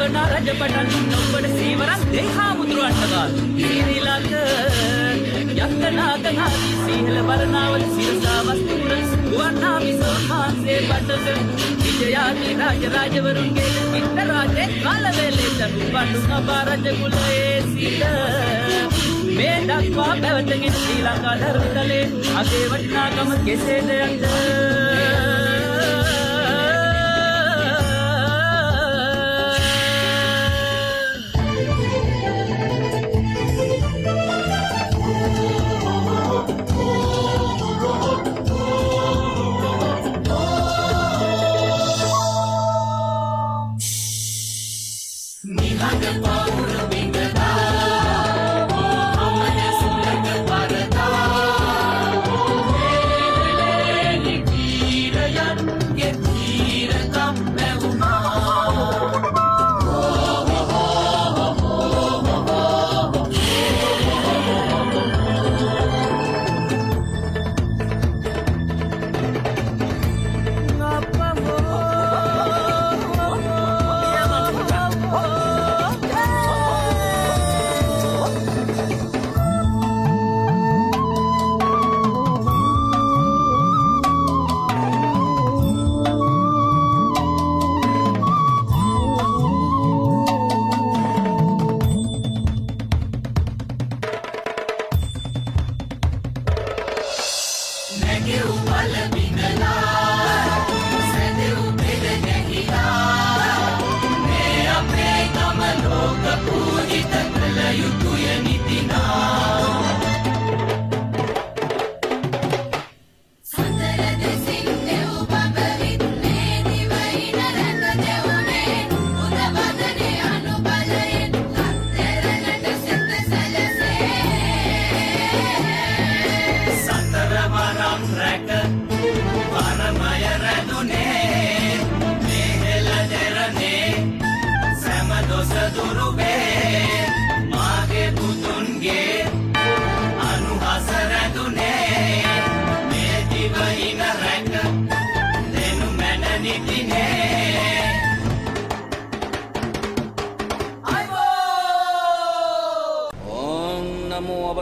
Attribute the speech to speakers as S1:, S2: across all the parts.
S1: යවනා රජපටන් නොබඩ සීවරක් දෙහා මුදුරන්ටගා සීරීලක යක්කනාගනාදී සීහල වරණාවල සිරසා වස්තුර ගුවන්නා විසෝහන්සේ බටක විජයාදී රාජවරුන්ගේ විත්ත රාජේ කාලවේලෙට බඩු නබා රජකුලයේ සිට මේ දක්වා පැවතගෙන ශ්‍රී ලංකා ධර්මතලේ අගේ වටිනාකම කෙසේද යන්න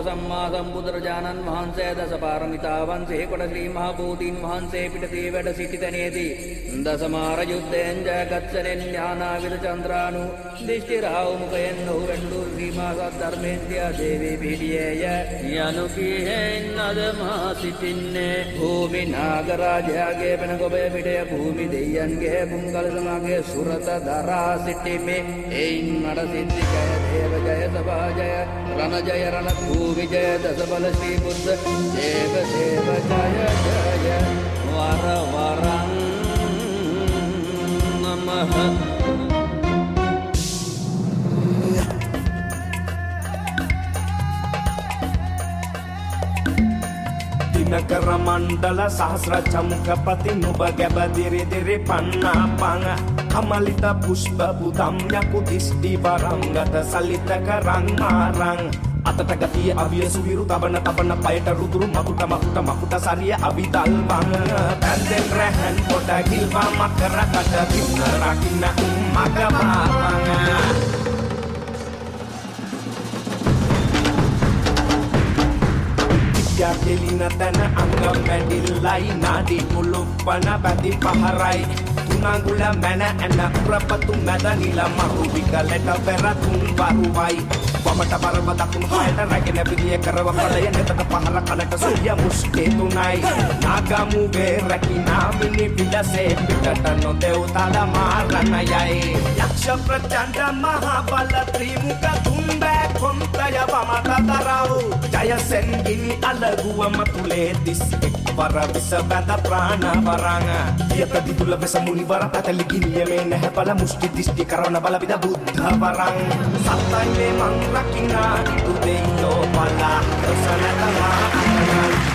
S2: සම්මා සම්බුදුරජාණන් වහන්සේ දස පාරමිතාවන් සේකොට ශ්‍රී මහ බෝධීන් වහන්සේ පිටතේ වැඩ සිටි තැනේදී දසමාර යුද්ධයෙන් ජයගත්සනෙන් ඥානාවිද චන්ද්‍රානු දිෂ්ටි රාව මුඛයෙන් ඔහු වැඬු ශ්‍රීමා සත් ධර්මේන්ද්‍රිය දේවී පිළියය යනු කීහෙන් අදමා සිටින්නේ භූමි නාගරාජයාගේ වෙන ගොබය පිටය භූමි දෙයයන්ගේ පුංගල සමාගේ සුරත දරා සිටිමේ එයින් මඩ සිද්ධි ජය දේව ජය සභා ජය රණ ජය රණ භූමි ජය දස බල ශ්‍රී බුද්ධ දේව දේව ජය ජය වර වරං නමః
S3: දිනකර මණ්ඩල සහස්‍ර චමුකපති නුබ ගැබදිරි දිරි පන්නා පං කමලිත පුෂ්ප බුදම් යකු දිෂ්ටි වරංගත සලිත කරං මාරං අතට ගතිය අවිය සුවිරු තබන පයට රුදුරු මකුට සරිය අවිදල් බං පැන්දෙන් රැහන් පොඩ ගිල්වා මකර කට පින්න රකින්න මග මාරං කෙලින තැන අංගම් වැඩිල්ලයි නාඩි කුළුප්පන බැදි පහරයි තුනඟුල මැන ඇන උරපතු මැද නිල මහු විකලට පෙරතුන් වරුවයි වමට පරව දකුණු පායට රැගෙන පිළිය කරව කලය නෙතට පහර කලට සුය මුස්කේ තුනයි නාගමුගේ රැකිනා මිනි පිටසේ පිටට නොදෙව් තද මාරණයයි යක්ෂ ප්‍රචණ්ඩ මහා බල ත්‍රිමුඛ තුම්බෑ කොන්තය වමට දරව් ජයසෙන් ගිනි අලගුව මතුලේ දිස් එක්වර විස බැඳ ප්‍රාණ වරං යත දිදුල වෙස මුනි වර පැතලි ගිනිය මේ නැහැ බල මුෂ්ටි දිෂ්ටි කරවන බල විද බුද්ධ වරං සත්තයි මේ මං රකින්නා ඉදු දෙයෝ බලා රසනතමා